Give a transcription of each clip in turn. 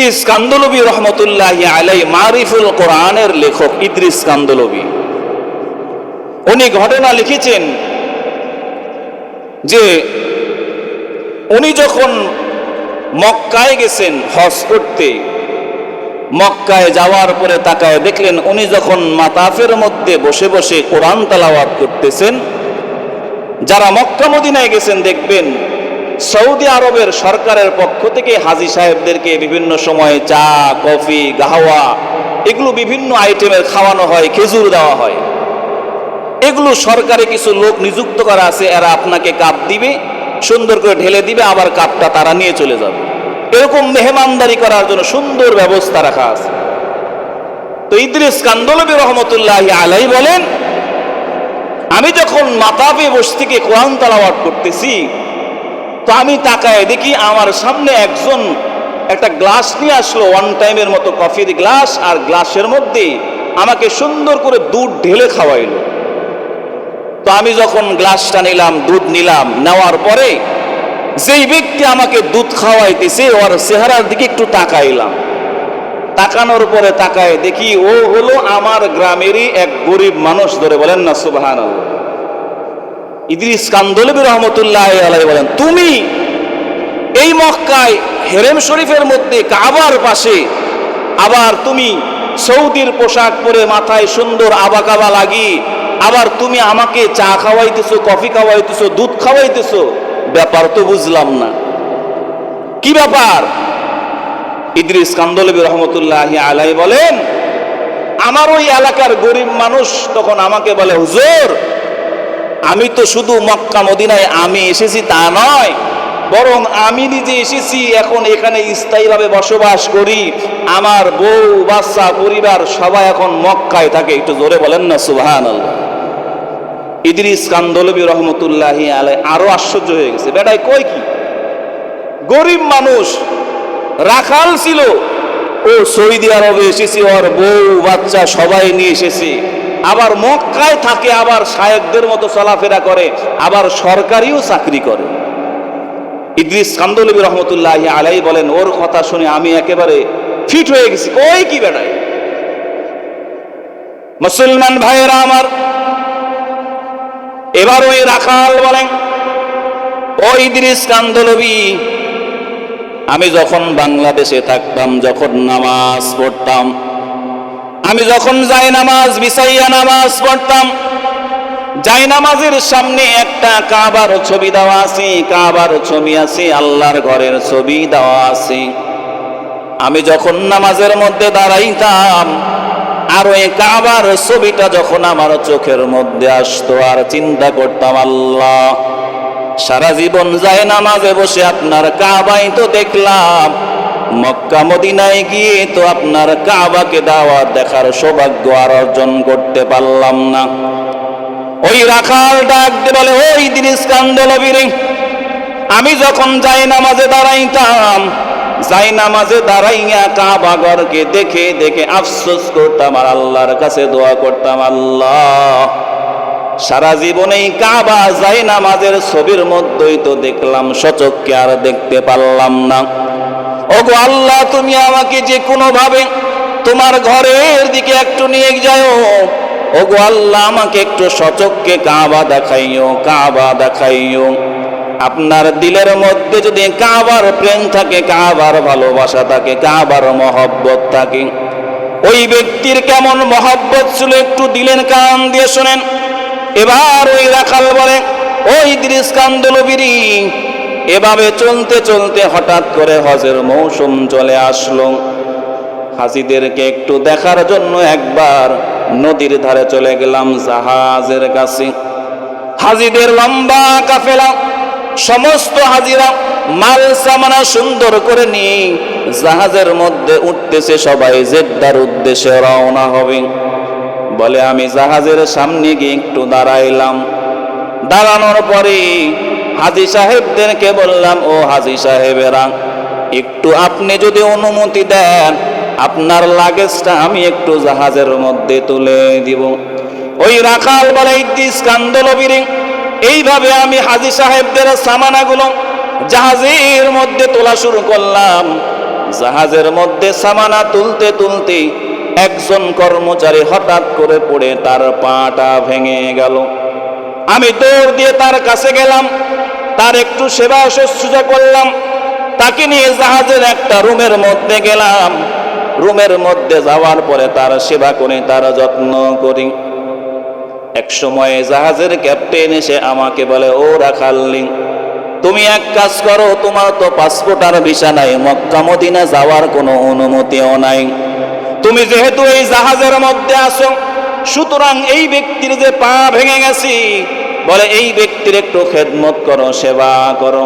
ইদ্রিস কান্দলবী রহমতুল্লাহি আলাইহি মারিফুল কোরআনের লেখক ইদ্রিস কান্দলবী উনি ঘটনা লিখেছেন যে উনি যখন মক্কায় গেছেন হজ করতে, মক্কায় যাওয়ার পরে তাকায় দেখলেন উনি যখন মাতাফের মধ্যে বসে বসে কোরআন তেলাওয়াত করতেছেন, যারা মক্কা মদিনায় গেছেন দেখবেন সৌদি আরবের সরকারের পক্ষ থেকে হাজী সাহেবদেরকে বিভিন্ন সময় চা, কফি, গাহওয়া এগুলো বিভিন্ন আইটেমের খাওয়ানো হয়, খেজুর দেওয়া হয়। এগুলো সরকারে কিছু লোক নিযুক্ত করা আছে, এরা আপনাকে কাপ দিবে, সুন্দর করে ঢেলে দিবে, আবার কাপটা তারা নিয়ে চলে যাবে। এরকম মেহমানদারি করার জন্য সুন্দর ব্যবস্থা রাখা আছে। তো ইদ্রিস কান্দলবী রহমতুল্লাহি আলাইহি বলেন, আমি যখন মাতাফে বসে থেকে কোরআন তেলাওয়াত করতেছি, তো আমি তাকায় দেখি আমার সামনে একজন একটা গ্লাস নিয়ে আসলো, ওয়ান টাইমের মতো কফির গ্লাস, আর গ্লাসের মধ্যে আমাকে সুন্দর করে দুধ ঢেলে খাওয়াইলো। তো আমি যখন গ্লাসটা নিলাম, দুধ নিলাম, নেওয়ার পরে যেই ব্যক্তি আমাকে দুধ খাওয়াইতেছে ওর চেহারার দিকে একটু তাকাইলাম। তাকানোর পরে তাকায় দেখি ও হলো আমার গ্রামেরই এক গরিব মানুষ। ধরে বলেন না সুবহানাল্লাহ। ইদ্রিস কান্দলবী রহমতুল্লাহি আলাইহি বলেন, তুমি এই মক্কায় হেরেম শরীফের মধ্যে কাবার পাশে, আবার তুমি সৌদির পোশাক পরে মাথায় সুন্দর আবাকাবা লাগিয়ে আবার তুমি আমাকে চা খাওয়াইতেছো, কফি খাওয়াইতেছো, দুধ খাওয়াইতেছো, ব্যাপার তো বুঝলাম না, কি ব্যাপার? ইদ্রিস কান্দলবী রহমতুল্লাহি আলাইহি বলেন, আমার ওই এলাকার গরিব মানুষ তখন আমাকে বলে, হুজুর আমি তো শুধু মক্কা মদিনায় আমি এসেছি তা নয়, বরং আমি নিজে এসেছি, এখন এখানে স্থায়ীভাবে বসবাস করি, আমার বউ বাচ্চা পরিবার সবাই এখন মক্কায় থাকে। একটু জোরে বলেন না সুবহানাল্লাহ। ইদ্রিস কান্দলবী রহমতুল্লাহি আলাইহি আরো আশ্চর্য হয়ে গেছে, বেটাই কই কি, গরিব মানুষ রাখাল ছিল, ও সৌদি আরবে এসেছে, ওর বউ বাচ্চা সবাই নিয়ে এসেছে, আবার মক্কায় থাকে, আবার শায়েখদের মতো চলাফেরা করে, আবার সরকারিও চাকরি করে। ইদ্রিস কান্দলবী রহমতুল্লাহি আলাইহি বলেন, ওর কথা শুনে আমি একেবারে ফিট হয়ে গেছি, কই কি বেটাই। মুসলমান ভাইয়েরা আমার, এবার ওই রাখাল বলেন, ও ইদ্রিস কান্দলবী, আমি যখন বাংলাদেশে থাকতাম, যখন নামাজ পড়তাম, আমি যখন যাই নামাজ বিছাইয়া নামাজ পড়তাম, যাই নামাজের সামনে একটা কাবার ছবি দেওয়া আছে, কাবার ছবি আছে, আল্লাহর ঘরের ছবি দেওয়া আছে। আমি যখন নামাজের মধ্যে দাঁড়াইতাম আর ওই কাবার ছবিটা যখন আমার চোখের মধ্যে আসতো, আর চিন্তা করতাম, আল্লাহ সারা জীবন যায় নামাজে বসে আপনার কাবাই তো দেখলাম, মক্কা মদিনায় গিয়ে তো আপনার কাবাকে দাওয়াত দেখার সৌভাগ্য আর অর্জন করতে পারলাম না। ওই রাখাল ডাক দিয়ে বলে, ওই ইদ্রিস কান্দলবী রে, আমি যখন যাই নামাজে দাঁড়াইতাম, যাই নামাজে দাঁড়াইয়া কাবা ঘরকে দেখে দেখে আফসোস করতাম আর আল্লাহর কাছে দোয়া করতাম, আল্লাহ সারা জীবনেই কাবা যাই নামাজের ছবির মধ্যেই তো দেখলাম, সচক্ষে আর দেখতে পারলাম না। ওগো আল্লাহ, তুমি আমাকে যে কোনো ভাবে তোমার ঘরের দিকে একটু নিয়ে যাও। ওগো আল্লাহ, আমাকে একটু সচক্ষে কাবা দেখাইও, কাবা দেখাইও। আপনার দিলের মধ্যে যদি কাবার প্রেম থাকে, কাবার ভালোবাসা থাকে, কাবার মহব্বত থাকে, ওই ব্যক্তির কেমন মহব্বত ছিল একটু দিলেন কান দিয়ে শোনেন। এবার ওই রাখাল বলে, ওই ইদ্রিস কান্দলবী, এভাবে চলতে চলতে হঠাৎ করে হজের মৌসুম চলে আসলো। হাজিদেরকে একটু দেখার জন্য একবার নদীর ধারে চলে গেলাম, জাহাজের কাছে। হাজিদের লম্বা কাফেলা, সমস্ত হাজিরা মাল সামানা সুন্দর করে নিয়ে জাহাজের মধ্যে উঠতেছে, সবাই জেদ্দার উদ্দেশ্যে রওনা হবে। বলে আমি জাহাজের সামনে গিয়ে একটু দাঁড়াইলাম। দাঁড়ানোর পরে হাজী সাহেবদেরকে বললাম, ও হাজী সাহেবেরা, একটু আপনি যদি অনুমতি দেন, আপনার লাগেজটা আমি একটু জাহাজের মধ্যে তুলে দিব। ওই রাখাল বলে, ইদ্রিস কান্দলবী, এইভাবে আমি হাজী সাহেবদের সামানাগুলো জাহাজের মধ্যে তোলা শুরু করলাম। জাহাজের মধ্যে সামানা তুলতে তুলতে একজন কর্মচারী হঠাৎ করে পড়ে তার পাটা ভেঙে গেল। আমি দৌড় দিয়ে তার কাছে গেলাম, তার একটু সেবা শুশ্রূষা করলাম, তাকে নিয়ে জাহাজের একটা রুমের মধ্যে গেলাম। রুমের মধ্যে যাওয়ার পরে তার সেবা করে, তার যত্ন করি। এক সময় জাহাজের ক্যাপ্টেন এসে আমাকে বলে, ও রাখাল্লি, তুমি এক কাজ করো, তোমার তো পাসপোর্ট আর ভিসা নাই, মক্কা মদিনা যাওয়ার কোনো অনুমতিও নাই। তুমি যেহেতু এই জাহাজের মধ্যে আসো, সুতরাং এই ব্যক্তির যে পা ভেঙে গেছি, বলে এই ব্যক্তির একটু খেদমত করো, সেবা করো।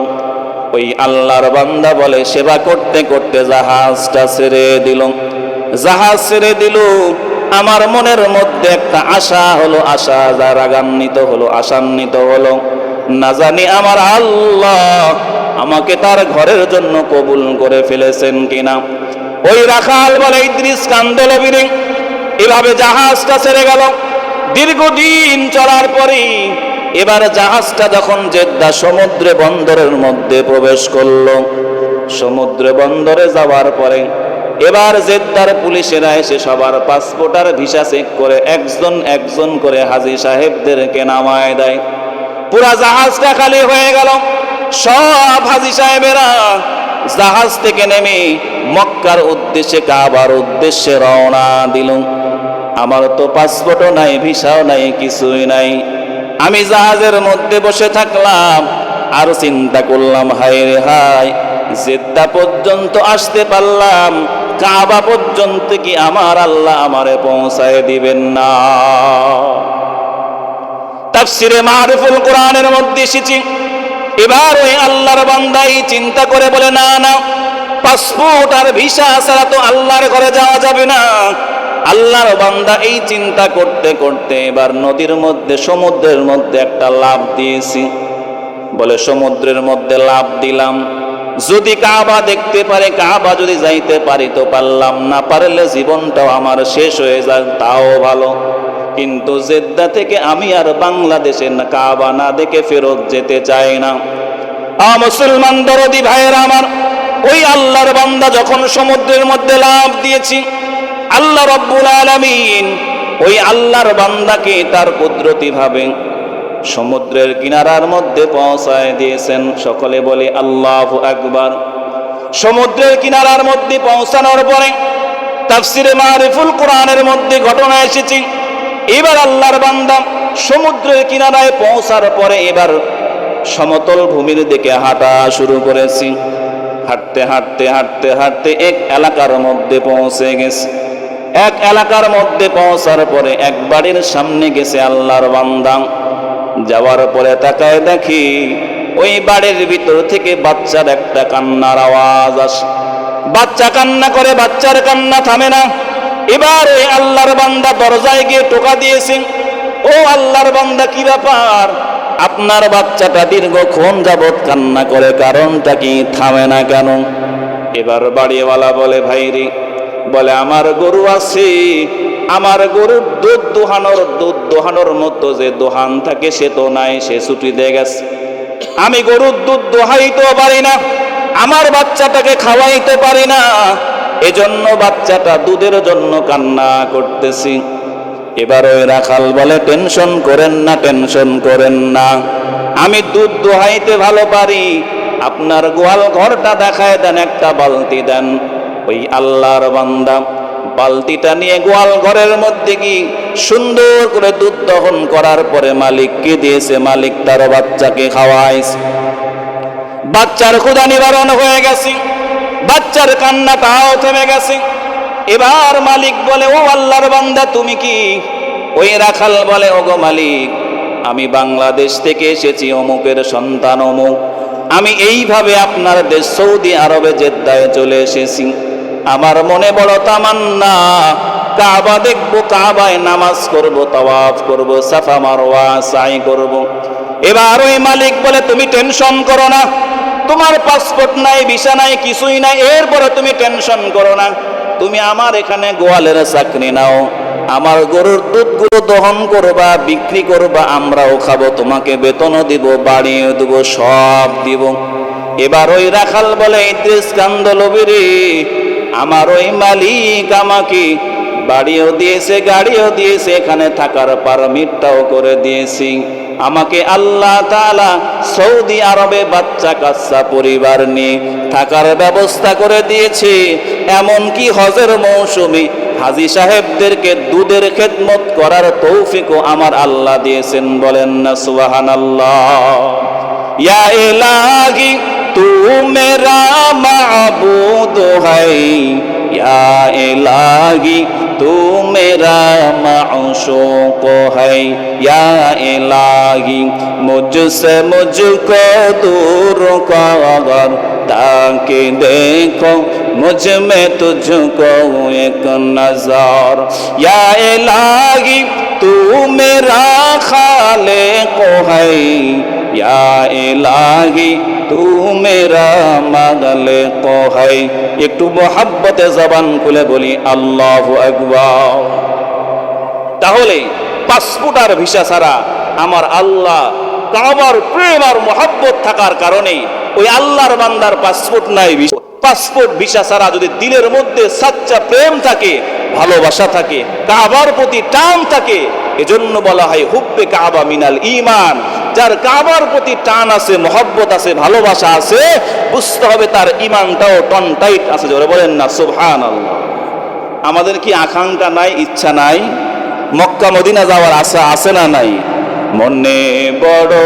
ওই আল্লাহর বান্দা বলে সেবা করতে করতে জাহাজটা ছেড়ে দিল। জাহাজ ছেড়ে দিল, আমার মনের মধ্যে একটা আশা হলো, আশা রাগান্বিত হলো, আশান্বিত হলো, না জানি আমার আল্লাহ আমাকে তার ঘরের জন্য কবুল করে ফেলেছেন কিনা। ওই রাখাল বলে, ইদ্রিস কান্দল বিরিং। এভাবে জাহাজটা ছেড়ে গেল। দীর্ঘদিন চলার পরে এবার জাহাজটা যখন জেদ্দা সমুদ্র বন্দরের মধ্যে প্রবেশ করলো, সমুদ্র বন্দরে যাওয়ার পরে এবার জেদ্দার পুলিশেরা এসে সবার পাসপোর্ট আর ভিসা চেক করে একজন একজন করে হাজী সাহেবদেরকে নামায় দেয়। পুরা জাহাজটা খালি হয়ে গেল। সব হাজী সাহেবেরা জাহাজ থেকে নেমে মক্কার উদ্দেশ্যে, কাবার উদ্দেশ্যে রওনা দিল। আমার তো পাসপোর্টও নাই, ভিসাও নাই, কিছুই নাই। আমি জাহাজের মধ্যে বসে থাকলাম আর চিন্তা করলাম, হায় রে হায়, জেদ্দা পর্যন্ত আসতে পারলাম, কাবা পর্যন্ত কি আমার আল্লাহ আমারে পৌঁছায় দিবেন না? তাফসিরে মারিফুল কোরআনের মধ্যে এসেছি। এবার ওই আল্লাহর বান্দাই চিন্তা করে বলে, না না, পাসপোর্ট আর ভিসা ছাড়া তো আল্লাহর ঘরে যাওয়া যাবে না। আল্লাহর বান্দা এই চিন্তা করতে করতে এবার নদীর মধ্যে, সমুদ্রের মধ্যে একটা লাফ দিয়েছি। বলে সমুদ্রের মধ্যে লাফ দিলাম, যদি কাবা দেখতে পারে, কাবা যদি যাইতে পারি তো পারলাম, না পারলে জীবনটাও আমার শেষ হয়ে যাক, তাও ভালো। কিন্তু জেদ্দা থেকে আমি আর বাংলাদেশে কাবা না দেখে ফেরত যেতে চাই না। মুসলমান দরদি ভাইয়েরা আমার, ওই আল্লাহর বান্দা যখন সমুদ্রের মধ্যে লাফ দিয়েছি, আল্লাহ রব্বুল আলামিন ওই আল্লাহর বান্দাকে তার কুদরতি ভাবে সমুদ্রের কিনারার মধ্যে পৌঁছায় দিয়েছেন। সকলে বলে আল্লাহু আকবার। সমুদ্রের কিনারার মধ্যে পৌঁছানোর পরে তাফসিরে মারিফুল কোরআনের মধ্যে ঘটনা এসেছে। এবার আল্লাহর বান্দা সমুদ্রের কিনারায় পৌঁছার পরে এবার সমতল ভূমির দিকে হাঁটা শুরু করেছি। হাঁটতে হাঁটতে হাঁটতে হাঁটতে এক এলাকার মধ্যে পৌঁছে গেছে। এক এলাকার মধ্যে পৌঁছার পরে এক বাড়ির সামনে গেছে আল্লাহর বান্দা। যাওয়ার পরে তাকায় দেখি ওই বাড়ির ভিতর থেকে বাচ্চার একটা কান্নার আওয়াজ আসে। বাচ্চা কান্না করে, বাচ্চার কান্না থামে না। এবার ওই আল্লাহর বান্দা দরজায় গিয়ে টোকা দিয়েছে, ও আল্লাহর বান্দা, কি ব্যাপার? আপনার বাচ্চাটা দীর্ঘক্ষণ যাবৎ কান্না করে, কারণটা কি, থামে না কেন? এবার বাড়িওয়ালা বলে, ভাইরে, বলে আমার গরু আছে, আমার গরুর দুধ দোহানোর মতো যে দোহান থাকে সে তো নাই, সে ছুটি দিয়ে গেছে। আমি গরুর দুধ দোহাইতেও পারি না, আমার বাচ্চাটাকে খাওয়াইতে পারি না, এজন্য বাচ্চাটা দুধের জন্য কান্না করতেছি। এবার ওই রাখাল বলে, টেনশন করেন না, টেনশন করেন না, আমি দুধ দোহাইতে ভালো পারি, আপনার গোয়াল ঘরটা দেখায় দেন, একটা বালতি দেন। ওই আল্লাহর বান্দা বালতিটা নিয়ে গোয়াল ঘরের মধ্যে কি সুন্দর করে দুধ দহন করার পরে মালিককে দিয়েছে। মালিক তার বাচ্চাকে খাওয়াইছে। বাচ্চার ক্ষুধা নিবারণ হয়ে গেছে, বাচ্চার কান্নাটাও থেমে গেছে। এবার মালিক বলে, ও আল্লাহর বান্দা, তুমি কি? ওই রাখাল বলে, ওগো মালিক, আমি বাংলাদেশ থেকে এসেছি, অমুকের সন্তান অমুক, আমি এইভাবে আপনার দেশ সৌদি আরবে জেদ্দায় চলে এসেছি। আমার মনে বড় তামান্না, কাবা দেখবো, কাবায় নামাজ করব, তাওয়াফ করব, সাফা মারওয়া সাই করব। এবার ওই মালিক বলে, তুমি টেনশন করো না, তোমার পাসপোর্ট নাই, ভিসা নাই, কিছুই নাই, এরপরে তুমি টেনশন করো না, তুমি আমার এখানে গোয়ালের চাকরি নাও, আমার গরুর দুধগুলো দহন করবা, বিক্রি করবা, আমরাও খাবো, তোমাকে বেতনও দিব, বাড়িও দিব, সব দিব। এবার ওই রাখাল বলে, ইদ্রিস কান্দলবিরে, আমার ওই মালিক আমাকে বাড়িও দিয়েছে, গাড়িও দিয়েছে, এখানে থাকার পারমিটটাও করে দিয়েছি। আমাকে আল্লাহ তাআলা সৌদি আরবে বাচ্চা কাচ্চা পরিবার নিয়ে থাকার ব্যবস্থা করে দিয়েছে। এমনকি হজের মৌসুমে হাজী সাহেবদেরকে দুধের খেদমত করার তৌফিকও আমার আল্লাহ দিয়েছেন। বলেন না সুবহানাল্লাহ। ইয়া ইলাহি তু মেরা মাবুদ হাই, ইয়া ইলাহি तू मेरा माशूक है, या इलाही मुझसे मुझको दूर कर, ताकि देखो मुझ में तुझको एक नजर। या इलाही तू मेरा खालिक है, या इलाही तू मेरा मालिक है। একটু মোহাব্বতে জবান খুলে বলি আল্লাহু আকবার। তাহলে পাসপোর্ট আর ভিসা ছাড়া আমার আল্লাহ কাবার প্রেম আর মোহাব্বত থাকার কারণে ওই আল্লাহর বান্দার পাসপোর্ট নাই, পাসপোর্ট ভিসা ছাড়া যদি দিলের মধ্যে সাচ্চা প্রেম থাকে, ভালোবাসা থাকে, কাবার প্রতি টান থাকে, এজন্য বলা হয় হুব্বে কাবা মিনাল ঈমান। যার কাবার প্রতি টান আছে, মহব্বত আছে, ভালোবাসা আছে, বুঝতে হবে তার ঈমানটাও টন টাইট আছে। জোরে বলেন না সুবহানাল্লাহ। আমাদের কি আকাঙ্ক্ষা নাই, ইচ্ছা নাই? মক্কা মদিনা যাওয়ার আশা আছে না নাই? মনে বড়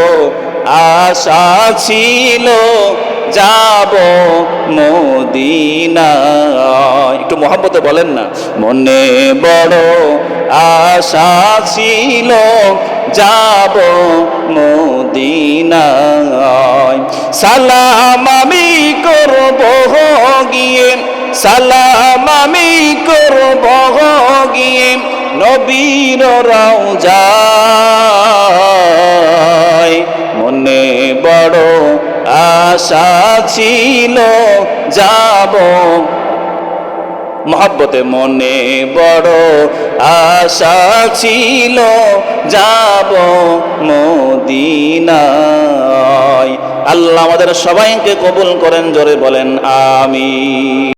আশা ছিল যাব মদিনা। একটু মহব্বতে বলেন না। মনে বড় আশা ছিল যাব মদিনায়। সালাম আমি করব গিয়ে, সালাম আমি করব গিয়ে নবীর রওজায়। মনে বড় আশা ছিল যাব, মহব্বতে মনে বড় আশা ছিল যাব মদিনায়। আল্লাহ আমাদের সবাইকে কবুল করেন। জোরে বলেন আমিন।